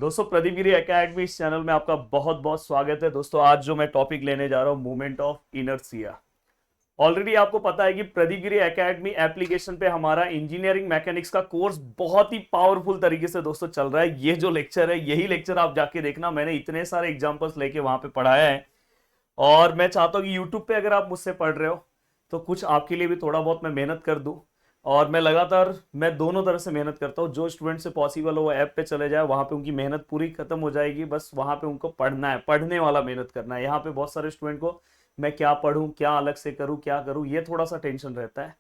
दोस्तों प्रदीप गिरी एकेडमी इस चैनल में आपका बहुत बहुत स्वागत है। दोस्तों आज जो मैं टॉपिक लेने जा रहा हूँ मूवमेंट ऑफ इनर्शिया। ऑलरेडी आपको पता है कि प्रदीप गिरी एकेडमी एप्लीकेशन पे हमारा इंजीनियरिंग मैकेनिक्स का कोर्स बहुत ही पावरफुल तरीके से दोस्तों चल रहा है। ये जो लेक्चर है यही लेक्चर आप जाके देखना, मैंने इतने सारे एग्जाम्पल्स लेके वहां पे पढ़ाया है। और मैं चाहता हूँ कि यूट्यूब पे अगर आप मुझसे पढ़ रहे हो तो कुछ आपके लिए भी थोड़ा बहुत मैं मेहनत कर दूँ। और मैं लगातार मैं दोनों तरह से मेहनत करता हूँ। जो स्टूडेंट से पॉसिबल हो वो ऐप पे चले जाए, वहाँ पे उनकी मेहनत पूरी खत्म हो जाएगी। बस वहाँ पे उनको पढ़ना है, पढ़ने वाला मेहनत करना है। यहाँ पे बहुत सारे स्टूडेंट को मैं क्या पढूं, क्या अलग से करूँ, क्या करूँ, ये थोड़ा सा टेंशन रहता है।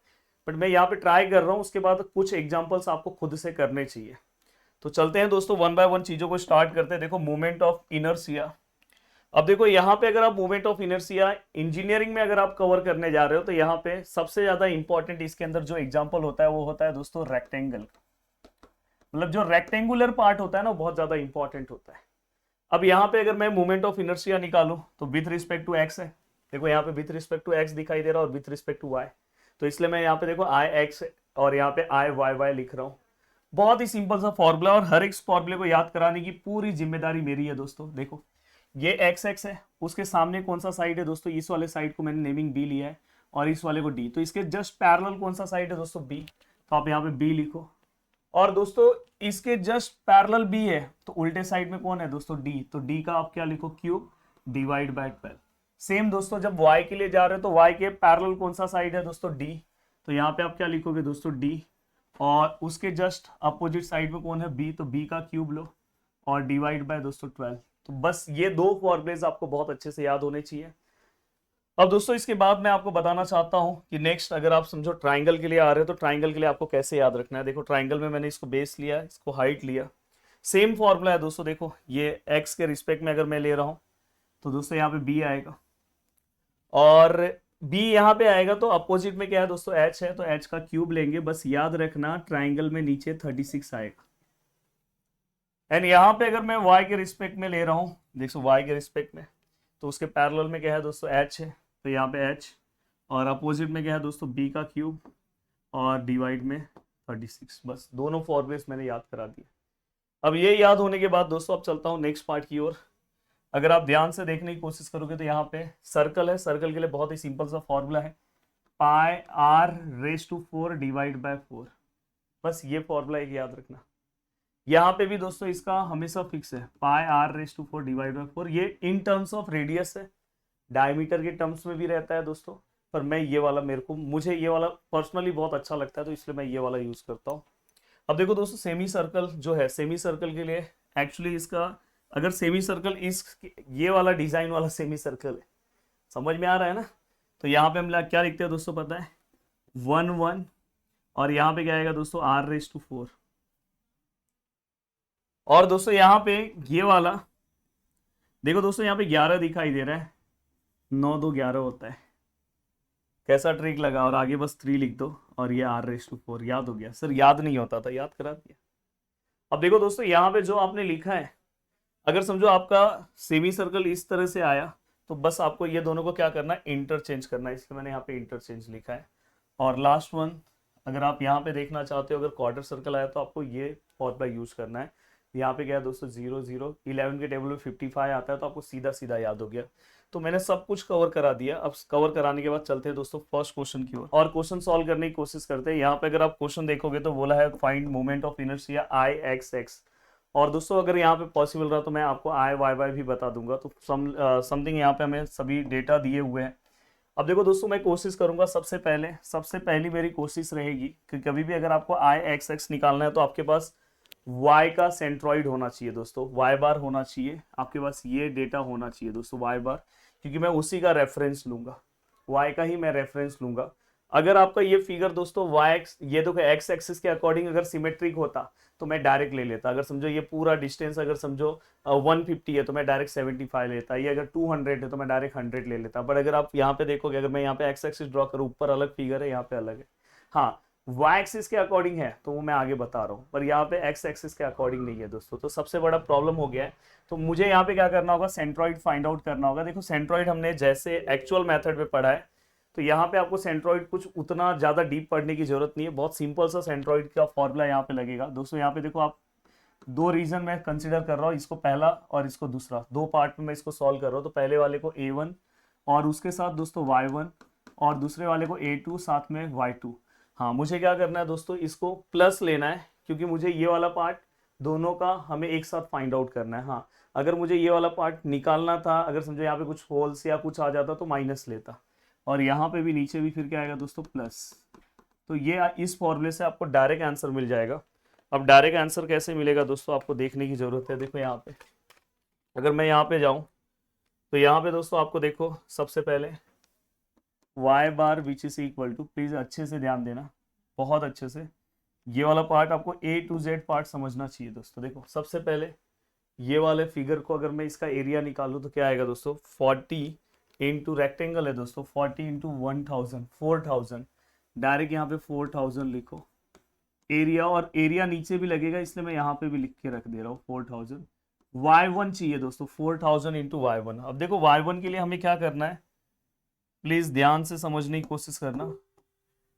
बट मैं यहाँ पे ट्राई कर रहा हूँ। उसके बाद कुछ एग्जाम्पल्स आपको खुद से करने चाहिए। तो चलते हैं दोस्तों, वन बाय वन चीजों को स्टार्ट करते हैं। देखो मूवमेंट ऑफ इनर्शिया। अब देखो यहाँ पे अगर आप मूवमेंट ऑफ इनर्शिया इंजीनियरिंग में अगर आप कवर करने जा रहे हो तो यहाँ पे सबसे ज्यादा इंपॉर्टेंट इसके अंदर जो एग्जांपल होता है वो होता है दोस्तों रेक्टेंगल। मतलब जो रेक्टेंगुलर पार्ट होता है ना, बहुत ज्यादा इंपॉर्टेंट होता है। अब यहाँ पे अगर मैं मूवमेंट ऑफ इनर्शिया निकालूं तो विथ रिस्पेक्ट टू एक्स है। देखो यहाँ पे विथ रिस्पेक्ट टू एक्स दिखाई दे रहा है और विथ रिस्पेक्ट टू वाई। तो इसलिए मैं यहाँ पे देखो आई एक्स और यहाँ पे आई वाई वाई लिख रहा हूँ। बहुत ही सिंपल सा फॉर्मूला और हर एक फॉर्मूले को याद कराने की पूरी जिम्मेदारी मेरी है दोस्तों। देखो ये एक्स एक्स है, उसके सामने कौन सा साइड है दोस्तों, इस वाले साइड को मैंने नेमिंग बी लिया है और इस वाले को डी। तो इसके जस्ट पैरेलल कौन सा साइड है दोस्तों, बी। तो आप यहाँ पे बी लिखो। और दोस्तों इसके जस्ट पैरेलल बी है तो उल्टे साइड में कौन है दोस्तों, डी। तो डी का आप क्या लिखो, क्यूब डिवाइड बाय 12। सेम दोस्तों जब y के लिए जा रहे हो तो y के पैरेलल कौन सा साइड है दोस्तों, डी। तो यहाँ पे आप क्या लिखोगे दोस्तों, डी। और उसके जस्ट अपोजिट साइड में कौन है, बी। तो बी का क्यूब लो और डिवाइड बाय दोस्तों 12। तो बस ये दो फॉर्मूलेज आपको बहुत अच्छे से याद होने चाहिए। अब दोस्तों इसके बाद मैं आपको बताना चाहता हूं कि नेक्स्ट अगर आप समझो ट्राइंगल के लिए आ रहे हो तो ट्राइंगल के लिए आपको कैसे याद रखना है। देखो ट्राइंगल में मैंने इसको बेस लिया, इसको हाइट लिया। सेम फॉर्मूला है दोस्तों। देखो ये एक्स के रिस्पेक्ट में अगर मैं ले रहा हूं तो दोस्तों यहाँ पे बी आएगा और बी यहाँ पे आएगा। तो अपोजिट में क्या है दोस्तों, एच है। तो एच का क्यूब लेंगे। बस याद रखना ट्राइंगल में नीचे 36 आएगा। एंड यहाँ पे अगर मैं y के रिस्पेक्ट में ले रहा हूँ, देखो y के रिस्पेक्ट में, तो उसके पैरेलल में क्या है दोस्तों, h है। तो यहाँ पे h और अपोजिट में क्या है दोस्तों, b का क्यूब और डिवाइड में 36। बस दोनों फॉर्मूलेस मैंने याद करा दिए। अब ये याद होने के बाद दोस्तों अब चलता हूँ नेक्स्ट पार्ट की ओर। अगर आप ध्यान से देखने की कोशिश करोगे तो यहाँ पे सर्कल है। सर्कल के लिए बहुत ही सिंपल सा फॉर्मूला है, pi r raise to 4 divide by 4। बस ये फॉर्मूला एक याद रखना। यहाँ पे भी दोस्तों इसका हमेशा फिक्स है, pi r raise to 4 divide by 4। ये इन टर्म्स ऑफ रेडियस है, डायमीटर के टर्म्स में भी रहता है दोस्तों। पर मैं ये वाला मुझे ये वाला पर्सनली बहुत अच्छा लगता है तो इसलिए मैं ये वाला यूज करता हूँ। अब देखो दोस्तों सेमी सर्कल जो है, सेमी सर्कल के लिए एक्चुअली इसका अगर सेमी सर्कल इस ये वाला डिजाइन वाला सेमी सर्कल है, समझ में आ रहा है ना। तो यहाँ पे हम क्या लिखते हैं दोस्तों पता है, 1 1 और यहाँ पे क्या आएगा दोस्तों, आर रेज टू 4। और दोस्तों यहाँ पे ये वाला देखो दोस्तों, यहाँ पे 11 दिखाई दे रहा है, 9 2 11 होता है। कैसा ट्रिक लगा, और आगे बस 3 लिख दो और ये आर रेस टू 4। याद हो गया सर, याद नहीं होता था, याद करा दिया। अब देखो दोस्तों यहाँ पे जो आपने लिखा है, अगर समझो आपका सेमी सर्कल इस तरह से आया तो बस आपको ये दोनों को क्या करना है, इंटरचेंज करना है। इसलिए मैंने यहाँ पे इंटरचेंज लिखा है। और लास्ट वन, अगर आप यहाँ पे देखना चाहते हो अगर क्वार्टर सर्कल आया तो आपको ये फॉर्मूला यूज करना है। यहाँ पे क्या है दोस्तों, 0 0 11 के टेबल में 55 आता है तो आपको सीधा सीधा याद हो गया। तो मैंने सब कुछ कवर करा दिया। अब कवर कराने के बाद चलते हैं दोस्तों फर्स्ट क्वेश्चन की ओर और क्वेश्चन सॉल्व करने की कोशिश करते हैं। यहाँ पे अगर आप क्वेश्चन देखोगे तो बोला है find moment of inertia I x x. और दोस्तों अगर यहाँ पे पॉसिबल रहा तो मैं आपको आई वाई वाई भी बता दूंगा। तो समथिंग यहाँ पे हमें सभी डेटा दिए हुए हैं। अब देखो दोस्तों मैं कोशिश करूंगा सबसे पहली मेरी कोशिश रहेगी कि कभी भी अगर आपको आई एक्स एक्स निकालना है तो आपके पास y का सेंट्रॉइड होना चाहिए दोस्तों, y बार होना चाहिए आपके पास, ये डेटा होना चाहिए दोस्तों y बार, क्योंकि मैं उसी का रेफरेंस लूंगा, y का ही मैं रेफरेंस लूंगा। अगर आपका ये फिगर दोस्तों ये तो x एक्सिस के अकॉर्डिंग अगर सिमेट्रिक होता तो मैं डायरेक्ट ले लेता। अगर समझो ये पूरा डिस्टेंस अगर समझो 150 है तो मैं डायरेक्ट 75 लेता, ये अगर 200 है तो मैं डायरेक्ट 100 ले लेता। बट अगर आप यहाँ पे देखोगे, अगर मैं यहाँ पे x एक्सिस ड्रॉ करूँ, ऊपर अलग फिगर है, यहाँ पे अलग है। हाँ y एक्सिस के अकॉर्डिंग है तो वो मैं आगे बता रहा हूँ, पर यहाँ पे x एक्सिस के अकॉर्डिंग नहीं है दोस्तों। तो सबसे बड़ा प्रॉब्लम हो गया है। तो मुझे यहाँ पे क्या करना होगा, सेंट्रॉइड फाइंड आउट करना होगा। देखो सेंट्रॉइड हमने जैसे एक्चुअल मेथड में पढ़ा है तो यहाँ पे आपको सेंट्रॉइड कुछ उतना ज्यादा डीप पढ़ने की जरूरत नहीं है। बहुत सिंपल सा सेंट्रॉइड का फॉर्मूला यहाँ पे लगेगा दोस्तों। यहाँ पे देखो आप दो रीजन मैं कंसिडर कर रहा हूँ, इसको पहला और इसको दूसरा, दो पार्ट में मैं इसको सॉल्व कर रहा हूँ। तो पहले वाले को a1 और उसके साथ दोस्तों y1 और दूसरे वाले को a2 साथ में y2। हाँ, मुझे क्या करना है दोस्तों, इसको प्लस लेना है क्योंकि मुझे ये वाला पार्ट दोनों का हमें एक साथ फाइंड आउट करना है। हाँ, अगर मुझे ये वाला पार्ट निकालना था, अगर समझो यहाँ पे कुछ होल्स या कुछ आ जाता तो माइनस लेता, और यहाँ पे भी नीचे भी फिर क्या आएगा दोस्तों, प्लस। तो ये इस फॉर्मूले से आपको डायरेक्ट आंसर मिल जाएगा। अब डायरेक्ट आंसर कैसे मिलेगा दोस्तों, आपको देखने की जरूरत है। देखो यहाँ पे अगर मैं यहाँ पे जाऊँ तो यहाँ पे दोस्तों आपको देखो सबसे पहले y बार which is equal to, please अच्छे से ध्यान देना, बहुत अच्छे से, ये वाला पार्ट आपको A to Z पार्ट समझना चाहिए दोस्तों। देखो सबसे पहले ये वाले फिगर को अगर मैं इसका एरिया निकालूं तो क्या आएगा दोस्तों, 40 इंटू रेक्टेंगल है दोस्तों, 40 इंटू 1000, 4000, डायरेक्ट यहाँ पे 4000 लिखो एरिया, और एरिया नीचे भी लगेगा इसलिए मैं यहाँ पे भी लिख के रख दे रहा हूँ 4000। y1 चाहिए दोस्तों 4000 इंटू y1। अब देखो y1 के लिए हमें क्या करना है, प्लीज ध्यान से समझने की कोशिश करना।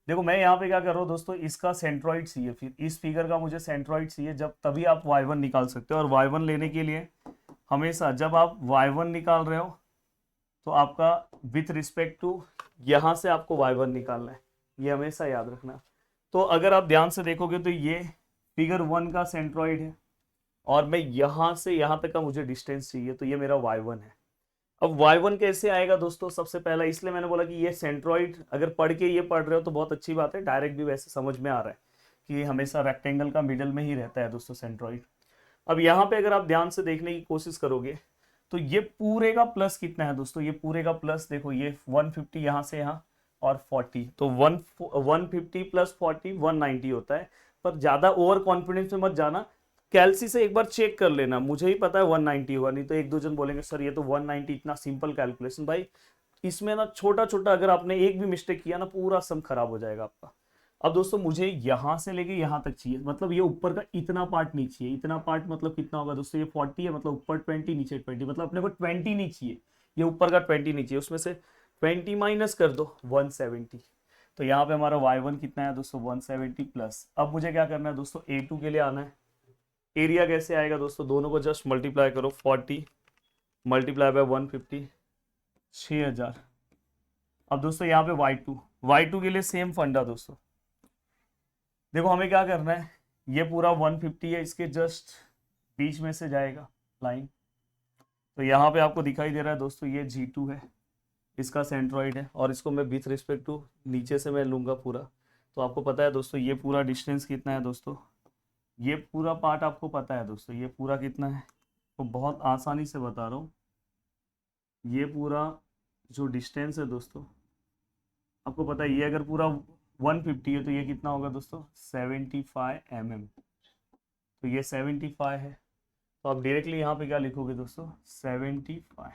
देखो मैं यहाँ पे क्या कर रहा हूँ दोस्तों, इसका सेंट्रॉइड चाहिए, फिर इस फिगर का मुझे सेंट्रॉइड चाहिए, जब तभी आप y1 निकाल सकते हो। और y1 लेने के लिए हमेशा जब आप y1 निकाल रहे हो तो आपका विथ रिस्पेक्ट टू यहाँ से आपको y1 निकालना है, ये हमेशा याद रखना। तो अगर आप ध्यान से देखोगे तो ये फिगर 1 का सेंट्रॉइड है और मैं यहाँ से यहाँ तक का मुझे डिस्टेंस चाहिए, तो ये मेरा y1 है। अब y1 कैसे आएगा दोस्तों, सबसे पहला इसलिए मैंने बोला कि ये सेंट्रॉइड अगर पढ़ के ये पढ़ रहे हो तो बहुत अच्छी बात है, डायरेक्ट भी वैसे समझ में आ रहा है कि हमेशा रेक्टेंगल का मिडल में ही रहता है दोस्तों सेंट्रॉइड। अब यहाँ पे अगर आप ध्यान से देखने की कोशिश करोगे तो ये पूरे का प्लस कितना है दोस्तों, ये पूरे का प्लस देखो, ये 150 यहाँ से यहाँ और 40, तो 150 प्लस 40 190 होता है। पर ज्यादा ओवर कॉन्फिडेंस में मत जाना, कैलसी से एक बार चेक कर लेना, मुझे ही पता है 190 हुआ, नहीं तो एक दो जन बोलेंगे सर ये तो 190 इतना सिंपल कैलकुलेशन। भाई इसमें ना छोटा छोटा अगर आपने एक भी मिस्टेक किया ना पूरा सम खराब हो जाएगा आपका। अब दोस्तों मुझे यहां से लेके यहां तक चाहिए, मतलब ये ऊपर का इतना पार्ट नहीं चाहिए, इतना पार्ट मतलब कितना होगा दोस्तों, ये 40 है मतलब ऊपर 20 नीचे 20, मतलब अपने को 20 नहीं चाहिए, ये ऊपर का 20 नहीं चाहिए, उसमें से 20 माइनस कर दो 170। तो यहाँ पे हमारा y1 कितना है दोस्तों 170 प्लस। अब मुझे क्या करना है दोस्तों, a2 के लिए आना है। एरिया कैसे आएगा दोस्तों, दोनों को जस्ट मल्टीप्लाई करो, 40 मल्टीप्लाई बाय 150, 6000। अब दोस्तों यहाँ पे y2 के लिए सेम फंडा दोस्तों, देखो हमें क्या करना है, ये पूरा 150 है, इसके जस्ट बीच में से जाएगा लाइन, तो यहाँ पे आपको दिखाई दे रहा है दोस्तों ये G2 है, इसका सेंट्रॉइड है, और इसको मैं विथ रिस्पेक्ट टू नीचे से मैं लूंगा पूरा। तो आपको पता है दोस्तों ये पूरा डिस्टेंस कितना है दोस्तों, ये पूरा पार्ट आपको पता है दोस्तों ये पूरा कितना है, तो बहुत आसानी से बता रहा हूँ, ये पूरा जो डिस्टेंस है दोस्तों आपको पता है, ये अगर पूरा 150 है तो ये कितना होगा दोस्तों 75 mm, तो ये 75 है, तो आप डायरेक्टली यहाँ पे क्या लिखोगे दोस्तों 75।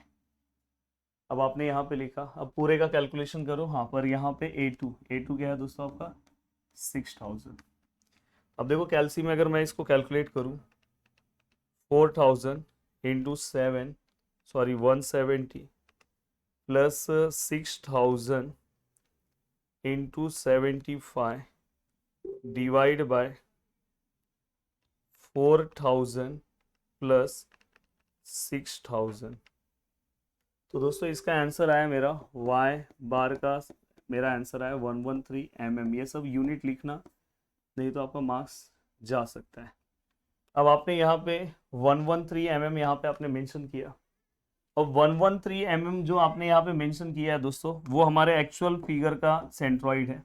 अब आपने यहाँ पे लिखा, अब पूरे का कैलकुलेशन करो। हाँ, पर यहाँ पे A2 क्या है दोस्तों आपका 6000। अब देखो कैल्सी में अगर मैं इसको कैलकुलेट करूँ 4000 into 7 sorry 170 plus 6000 into 75 divide by 4000 plus 6000। तो दोस्तों इसका आंसर आया मेरा y बार का, मेरा आंसर आया 113 mm। ये सब यूनिट लिखना, नहीं तो आपका मार्क्स जा सकता है। अब आपने यहाँ पे 113 mm यहाँ पे आपने मेंशन किया, और 113 mm जो आपने यहाँ पे मेंशन किया है दोस्तों वो हमारे एक्चुअल फिगर का सेंट्रॉइड है।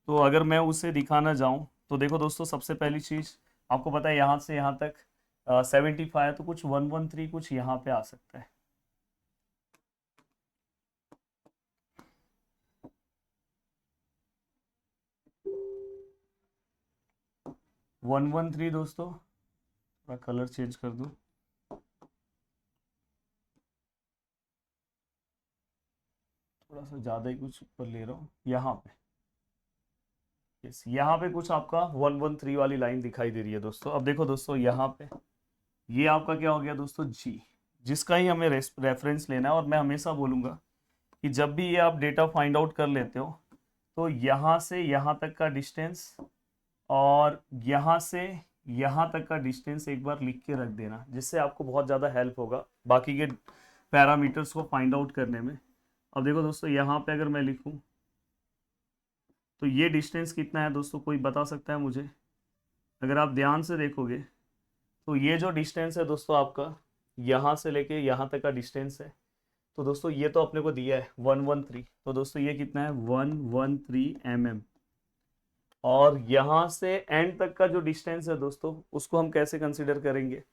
तो अगर मैं उसे दिखाना जाऊँ तो देखो दोस्तों, सबसे पहली चीज़ आपको पता है यहाँ से यहाँ तक 75 है, तो कुछ 113 कुछ यहाँ पे आ सकता है। 113 दोस्तों, थोड़ा कलर चेंज कर दूं, थोड़ा सा ज़्यादा ही कुछ ऊपर ले रहा हूँ, यहाँ पे यस, यहाँ पे कुछ आपका 113 वाली लाइन दिखाई दे रही है दोस्तों। अब देखो दोस्तों यहाँ पे ये आपका क्या हो गया दोस्तों जी, जिसका ही हमें रेफरेंस लेना है। और मैं हमेशा बोलूँगा कि जब भी ये आप डेटा फाइंड आउट कर लेते हो तो यहाँ से यहाँ तक का डिस्टेंस और यहाँ से यहाँ तक का डिस्टेंस एक बार लिख के रख देना, जिससे आपको बहुत ज़्यादा हेल्प होगा बाकी के पैरामीटर्स को फाइंड आउट करने में। अब देखो दोस्तों, यहाँ पे अगर मैं लिखूँ तो ये डिस्टेंस कितना है दोस्तों, कोई बता सकता है मुझे? अगर आप ध्यान से देखोगे तो ये जो डिस्टेंस है दोस्तों आपका, यहाँ से लेके यहाँ तक का डिस्टेंस है। तो दोस्तों ये तो अपने को दिया है 113, तो दोस्तों ये कितना है 113 mm। और यहाँ से एंड तक का जो डिस्टेंस है दोस्तों, उसको हम कैसे कंसिडर करेंगे?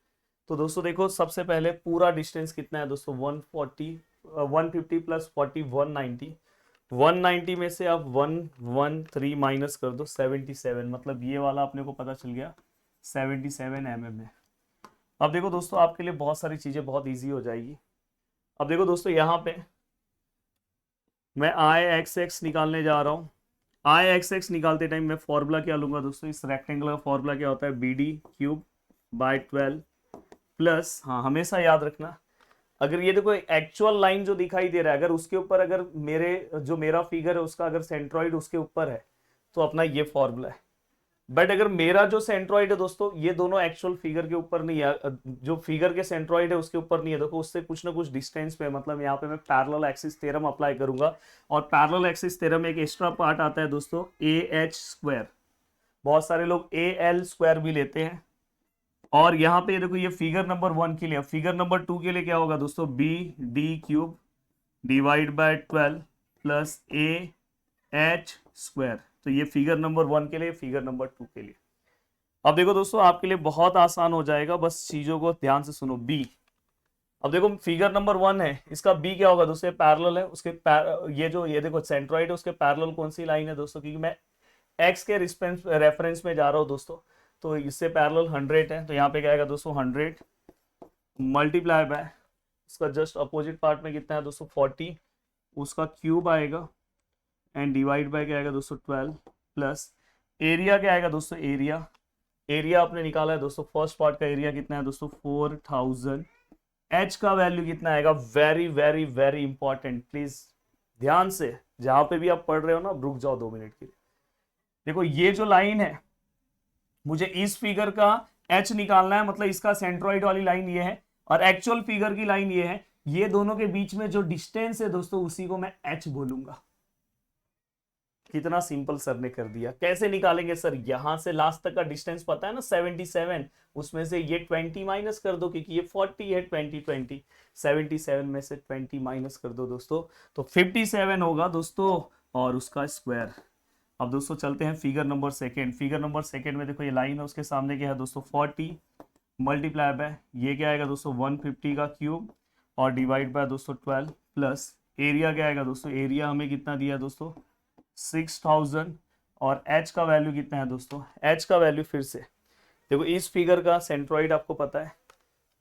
तो दोस्तों देखो, सबसे पहले पूरा डिस्टेंस कितना है दोस्तों, 150 प्लस 40 190। 190 में से आप 113 माइनस कर दो 77, मतलब ये वाला अपने को पता चल गया 77 mm है। अब देखो दोस्तों, आपके लिए बहुत सारी चीज़ें बहुत ईजी हो जाएगी। अब देखो दोस्तों, यहाँ पे मैं आई एक्स एक्स निकालने जा रहा हूँ। आई एक्स एक्स निकालते टाइम मैं फॉर्मूला क्या लूंगा दोस्तों, इस रेक्टेंगल का फॉर्मूला क्या होता है, BD³/12 प्लस, हाँ हमेशा याद रखना, अगर ये देखो एक्चुअल लाइन जो दिखाई दे रहा है, अगर उसके ऊपर अगर मेरा फिगर है उसका अगर सेंट्रॉइड उसके ऊपर है तो अपना ये फॉर्मूला है। बट अगर मेरा जो सेंट्रॉइड है दोस्तों, ये दोनों एक्चुअल फिगर के ऊपर नहीं है, जो फिगर के सेंट्रॉइड है उसके ऊपर नहीं है, देखो उससे कुछ ना कुछ डिस्टेंस पे, मतलब यहाँ पे मैं पैरेलल एक्सिस थ्योरम अप्लाई करूंगा। और पैरेलल एक्सिस थ्योरम में एक एक्स्ट्रा पार्ट आता है दोस्तों, AH²। बहुत सारे लोग AL² भी लेते हैं। और यहाँ पे देखो, ये फिगर नंबर 1 के लिए, फिगर नंबर 2 के लिए क्या होगा दोस्तों, BD³/12 प्लस AH²। तो ये फिगर नंबर 1 के लिए, फिगर नंबर 2 के लिए। अब देखो दोस्तों, आपके लिए बहुत आसान हो जाएगा, बस चीजों को ध्यान से सुनो। B, अब देखो फिगर नंबर 1 है, इसका B क्या होगा दोस्तों, पैरेलल है उसके ये देखो सेंट्रॉइड है, उसके पैरेलल कौन सी लाइन है दोस्तों, क्योंकि मैं x के रेफरेंस में जा रहा हूँ दोस्तों, तो इससे पैरेलल 100 है। तो यहाँ पे क्या आएगा दोस्तों, 100 मल्टीप्लाई बाय इसका जस्ट अपोजिट पार्ट में कितना है दोस्तों, 40, उसका क्यूब आएगा एंड डिवाइड बाय क्या आएगा दोस्तों, 12 प्लस एरिया क्या आएगा दोस्तों, एरिया आपने निकाला है दोस्तों, फर्स्ट पार्ट का एरिया कितना है दोस्तों, 4000। एच का वैल्यू कितना आएगा, very very very important, please ध्यान से जहां पे भी आप पढ़ रहे हो ना, रुक जाओ 2 मिनट के लिए। देखो ये जो लाइन है, मुझे इस फिगर का एच निकालना है, मतलब इसका सेंट्रॉइड वाली लाइन ये है और एक्चुअल फिगर की लाइन ये है। ये दोनों के बीच में जो डिस्टेंस है दोस्तों, उसी को मैं एच बोलूंगा। कितना सिंपल सर ने कर दिया। कैसे निकालेंगे सर, यहां से लास्ट तक का डिस्टेंस पता है ना 77, उसमें से ये 20 माइनस कर दो, क्योंकि ये 40 है, 20 77 में से 20 माइनस कर दो दोस्तों, तो 57 होगा दोस्तों, और उसका स्क्वायर। अब दोस्तों चलते हैं figure number second. Figure number second में देखो ये लाइन है, उसके सामने क्या है दोस्तों, 40 मल्टीप्लाई बाय ये क्या आएगा दोस्तों, 150 का क्यूब और डिवाइड बाय दोस्तों 12 प्लस एरिया क्या आएगा दोस्तों, एरिया हमें कितना दिया दोस्तों, 6000। और h का वैल्यू कितना है दोस्तों, h का वैल्यू फिर से देखो, इस फिगर का सेंट्रॉइड आपको पता है,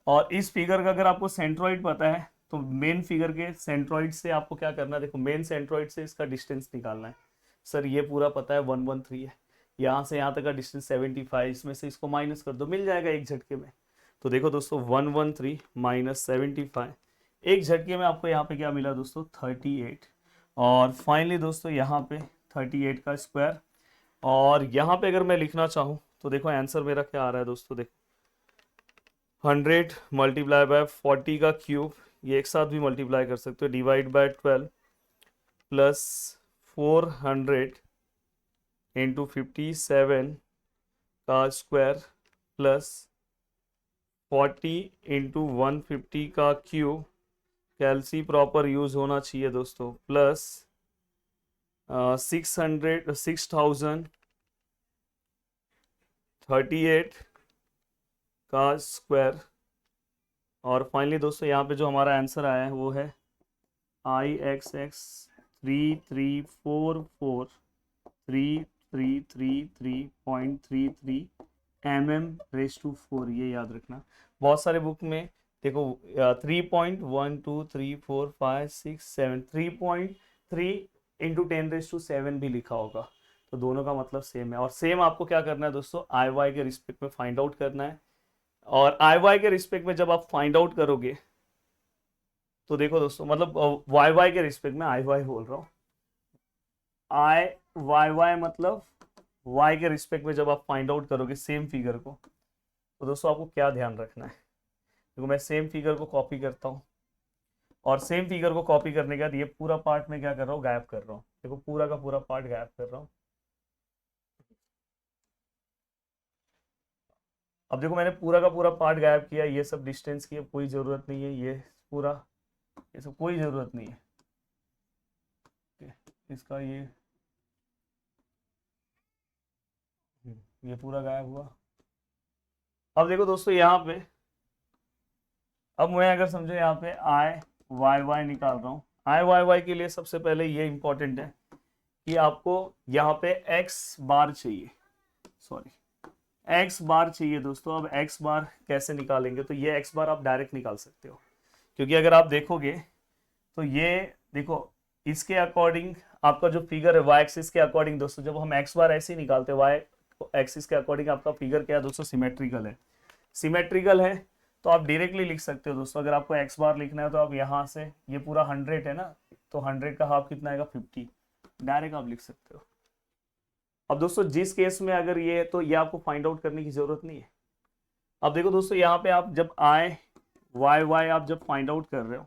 और इस फिगर का अगर आपको सेंट्रॉइड पता है तो मेन फिगर के सेंट्रॉइड से आपको क्या करना है, देखो मेन सेंट्रॉइड से इसका डिस्टेंस निकालना है। सर ये पूरा पता है 113 है, यहाँ से यहाँ तक का डिस्टेंस 75, इसमें से इसको माइनस कर दो, मिल जाएगा एक झटके में। तो देखो दोस्तों 113 माइनस 75, एक झटके में आपको यहाँ पे क्या मिला दोस्तों, 38। और फाइनली दोस्तों यहाँ पे 38 का स्क्वायर। और यहाँ पे अगर मैं लिखना चाहूँ तो देखो आंसर मेरा क्या आ रहा है दोस्तों, देखो 100 मल्टीप्लाई बाय 40 का क्यूब, ये एक साथ भी मल्टीप्लाई कर सकते हो, डिवाइड बाय 12 प्लस 400 इंटू 57 का स्क्वायर प्लस 40 इंटू 150 का क्यूब, कैलसी प्रॉपर यूज होना चाहिए दोस्तों, प्लस 6038 का स्क्वायर। और फाइनली दोस्तों यहाँ पे जो हमारा आंसर आया है वो है IXX 3333.33 mm/4, ये याद रखना। बहुत सारे बुक में देखो 3.1234567 3.3 इंटू 10⁻7 भी लिखा होगा, तो दोनों का मतलब सेम है। और सेम आपको क्या करना है दोस्तों, IY के रिस्पेक्ट में फाइंड आउट करना है। और IY के रिस्पेक्ट में जब आप फाइंड आउट करोगे तो देखो दोस्तों, मतलब YY के रिस्पेक्ट में, IY बोल रहा हूँ, IYY मतलब Y के रिस्पेक्ट में जब आप फाइंड आउट करोगे सेम फिगर को, तो दोस्तों आपको क्या ध्यान रखना है, देखो मैं सेम फिगर को कॉपी करता हूँ और सेम फिगर को कॉपी करने के बाद ये पूरा पार्ट में क्या कर रहा हूँ, गायब कर रहा हूँ। देखो पूरा का पूरा पार्ट गायब कर रहा हूँ। अब देखो मैंने पूरा का पूरा पार्ट गायब किया, ये सब डिस्टेंस की अब कोई ज़रूरत नहीं है, ये पूरा ये सब कोई ज़रूरत नहीं है। इसका ये पूरा गायब हुआ। अब देखो दोस्तों यहाँ पे, अब मैं अगर समझो यहाँ पे आई वाई वाई निकाल रहा हूँ, आई वाई वाई के लिए सबसे पहले ये इंपॉर्टेंट है कि आपको यहाँ पे एक्स बार चाहिए, सॉरी एक्स बार चाहिए दोस्तों। अब एक्स बार कैसे निकालेंगे, तो ये एक्स बार आप डायरेक्ट निकाल सकते हो, क्योंकि अगर आप देखोगे तो ये देखो इसके अकॉर्डिंग आपका जो फिगर है वाई एक्सिस के अकॉर्डिंग दोस्तों, जब हम एक्स बार ऐसे ही निकालते हैं वाई एक्सिस के अकॉर्डिंग आपका फिगर क्या है दोस्तों, सिमेट्रिकल है। सिमेट्रिकल है तो आप डायरेक्टली लिख सकते हो दोस्तों। अगर आपको एक्स बार लिखना है तो आप यहाँ से, ये पूरा 100 है ना, तो 100 का हाफ कितना आएगा 50, डायरेक्ट आप लिख सकते हो। अब दोस्तों जिस केस में अगर ये है तो ये आपको फाइंड आउट करने की जरूरत नहीं है। अब देखो दोस्तों यहाँ पे आप जब आई वाई वाई आप जब फाइंड आउट कर रहे हो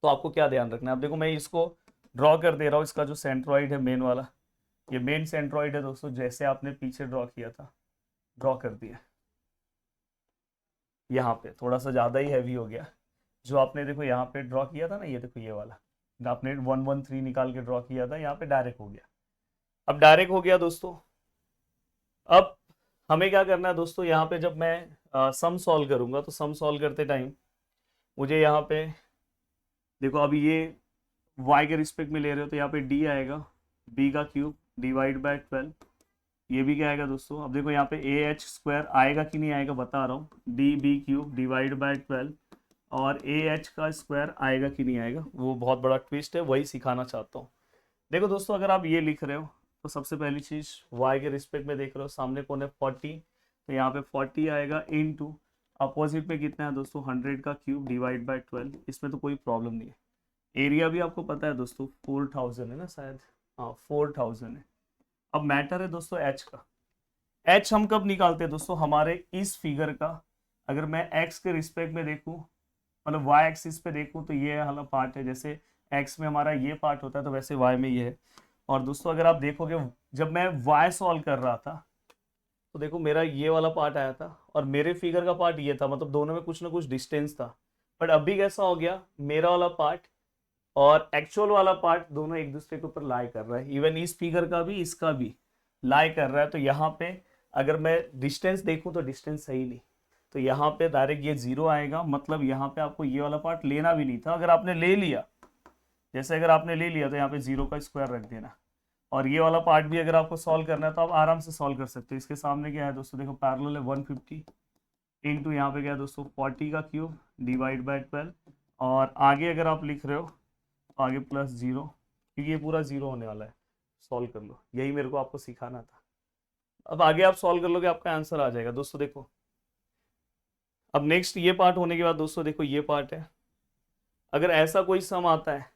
तो आपको क्या ध्यान रखना है। अब देखो मैं इसको ड्रॉ कर दे रहा हूँ, इसका जो सेंट्रॉइड है मेन वाला, ये मेन सेंट्रॉइड है दोस्तों, जैसे आपने पीछे ड्रॉ किया था, ड्रॉ कर दिया। यहाँ पे थोड़ा सा ज़्यादा ही हैवी हो गया, जो आपने देखो यहाँ पे ड्रॉ किया था ना, ये देखो ये वाला आपने 113 निकाल के ड्रॉ किया था, यहाँ पे डायरेक्ट हो गया। अब डायरेक्ट हो गया दोस्तों, अब हमें क्या करना है दोस्तों, यहाँ पे जब मैं सम सॉल्व करूंगा तो सम सॉल्व करते टाइम मुझे यहाँ पे देखो, अभी ये y के रिस्पेक्ट में ले रहे हो तो यहाँ पे d आएगा, b का क्यूब डिवाइड बाय 12, ये भी क्या आएगा दोस्तों। अब देखो यहाँ पे ए एच स्क्वायर आएगा कि नहीं आएगा बता रहा हूँ, D B cube divide by 12, और ए एच का स्क्वायर आएगा कि नहीं आएगा, वो बहुत बड़ा ट्विस्ट है, वही सिखाना चाहता हूँ। देखो दोस्तों अगर आप ये लिख रहे हो तो सबसे पहली चीज़ y के रिस्पेक्ट में देख रहे हो, सामने कौन है 40, तो यहाँ पे 40 आएगा इनटू अपोजिट में कितना है दोस्तों 100 का क्यूब डिवाइड बाय 12, इसमें तो कोई प्रॉब्लम नहीं है। एरिया भी आपको पता है दोस्तों 4000 है ना शायद, हाँ 4000 है। अब मैटर है दोस्तों एच का। एच हम कब निकालते हैं दोस्तों, हमारे इस फिगर का अगर मैं एक्स के रिस्पेक्ट में देखूँ, मतलब वाई एक्सिस पे देखूँ तो ये वाला पार्ट है, जैसे एक्स में हमारा ये पार्ट होता है तो वैसे वाई में ये है। और दोस्तों अगर आप देखोगे जब मैं वाई सॉल्व कर रहा था तो देखो मेरा ये वाला पार्ट आया था और मेरे फिगर का पार्ट ये था, मतलब दोनों में कुछ ना कुछ डिस्टेंस था। बट अभी कैसा हो गया, मेरा वाला पार्ट और एक्चुअल वाला पार्ट दोनों एक दूसरे के ऊपर लाई कर रहा है, इवन इस फिगर का भी इसका भी लाई कर रहा है। तो यहाँ पे अगर मैं डिस्टेंस देखूँ तो डिस्टेंस सही नहीं, तो यहाँ पे डायरेक्ट ये 0 आएगा, मतलब यहाँ पे आपको ये वाला पार्ट लेना भी नहीं था। अगर आपने ले लिया, जैसे अगर आपने ले लिया तो यहाँ पे 0 का स्क्वायर रख देना, और ये वाला पार्ट भी अगर आपको सॉल्व करना है तो आप आराम से सॉल्व कर सकते हो। इसके सामने क्या है दोस्तों, देखो पैरेलल है 150 इंटू यहाँ पे क्या है दोस्तों 40 का क्यूब डिवाइड बाय 12, और आगे अगर आप लिख रहे हो तो आगे प्लस 0, क्योंकि ये पूरा 0 होने वाला है। सॉल्व कर लो, यही मेरे को आपको सिखाना था। अब आगे आप सॉल्व कर लोगे आपका आंसर आ जाएगा दोस्तों। देखो अब नेक्स्ट ये पार्ट होने के बाद दोस्तों देखो ये पार्ट है, अगर ऐसा कोई सम आता है,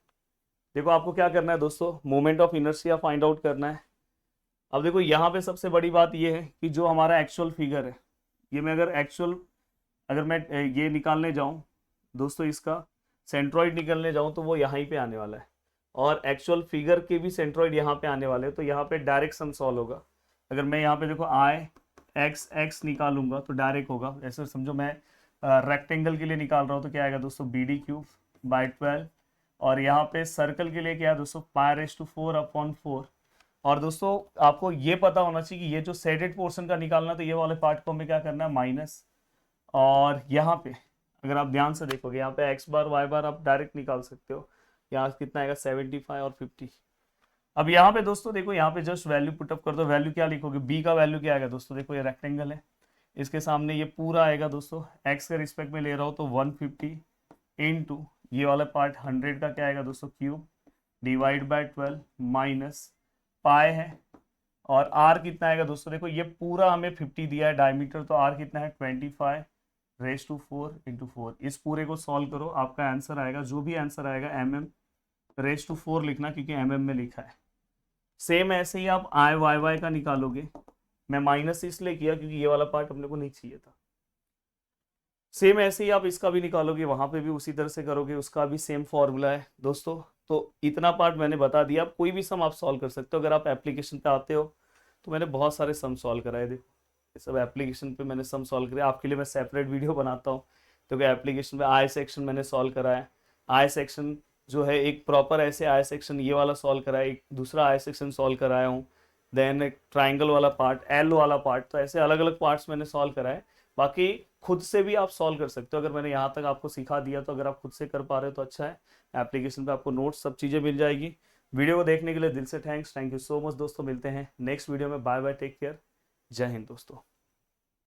देखो आपको क्या करना है दोस्तों, moment of inertia find out करना है। अब देखो यहाँ पे सबसे बड़ी बात ये है कि जो हमारा एक्चुअल फिगर है, ये मैं अगर मैं ये निकालने जाऊँ दोस्तों, इसका सेंट्रॉइड निकलने जाऊँ तो वो यहाँ ही पे आने वाला है, और एक्चुअल फिगर के भी सेंट्रॉइड यहाँ पे आने वाले हैं, तो यहाँ पे डायरेक्ट सम सॉल्व होगा। अगर मैं यहाँ पे देखो आई एक्स एक्स निकालूंगा तो डायरेक्ट होगा, ऐसे समझो मैं रेक्टेंगल के लिए निकाल रहा हूँ तो क्या आएगा दोस्तों बी डी क्यूब बाई 12, और यहाँ पे सर्कल के लिए क्या है दोस्तों π/4/4। और दोस्तों आपको ये पता होना चाहिए कि ये जो सेडेड पोर्शन का निकालना, तो ये वाले पार्ट को हमें क्या करना है माइनस, और यहाँ पे अगर आप ध्यान से देखोगे यहाँ पे एक्स बार वाई बार आप डायरेक्ट निकाल सकते हो, यहाँ कितना आएगा 75 और 50। अब यहाँ पे दोस्तों देखो यहाँ पे जस्ट वैल्यू पुटअप कर दो, वैल्यू क्या लिखोगे, बी का वैल्यू क्या आएगा दोस्तों, देखो ये रेक्टेंगल है, इसके सामने ये पूरा आएगा दोस्तों, एक्स के रिस्पेक्ट में ले रहा हूँ तो 150 इंटू ये वाला पार्ट 100 का क्या आएगा दोस्तों क्यूब डिवाइड बाय 12 माइनस पाए है, और आर कितना आएगा दोस्तों, देखो ये पूरा हमें 50 दिया है डायमीटर, तो आर कितना है 25 रेज़ टू 4 इंटू 4। इस पूरे को सॉल्व करो, आपका आंसर आएगा, जो भी आंसर आएगा mm रेज़ टू 4 लिखना, क्योंकि mm में लिखा है। सेम ऐसे ही आप आई वाई वाई का निकालोगे मैं माइनस इसलिए किया क्योंकि ये वाला पार्ट अपने को नहीं चाहिए था। सेम ऐसे ही आप इसका भी निकालोगे, वहां पे भी उसी तरह से करोगे, उसका भी सेम फॉर्मूला है दोस्तों। तो इतना पार्ट मैंने बता दिया, आप कोई भी सम आप सॉल्व कर सकते हो। अगर आप एप्लीकेशन पे आते हो तो मैंने बहुत सारे सम सॉल्व कराए, देखो ये सब एप्लीकेशन पे मैंने सम सॉल्व करे। आपके लिए मैं सेपरेट वीडियो बनाता हूँ। तो क्या एप्लीकेशन पे आई सेक्शन मैंने सॉल्व करा है। आई सेक्शन जो है एक प्रॉपर ऐसे आई सेक्शन ये वाला सॉल्व करा है, एक दूसरा आई सेक्शन सॉल्व कराया हूँ, देन एक ट्राइंगल वाला पार्ट, एल वाला पार्ट। तो ऐसे अलग अलग पार्ट्स मैंने सॉल्व कराए। बाकी खुद से भी आप सॉल्व कर सकते हो। अगर मैंने यहाँ तक आपको सिखा दिया तो अगर आप खुद से कर पा रहे हो तो अच्छा है। एप्लीकेशन पे आपको नोट्स सब चीज़ें मिल जाएगी। वीडियो को देखने के लिए दिल से थैंक यू सो मच दोस्तों। मिलते हैं नेक्स्ट वीडियो में। बाय बाय, टेक केयर, जय हिंद दोस्तों।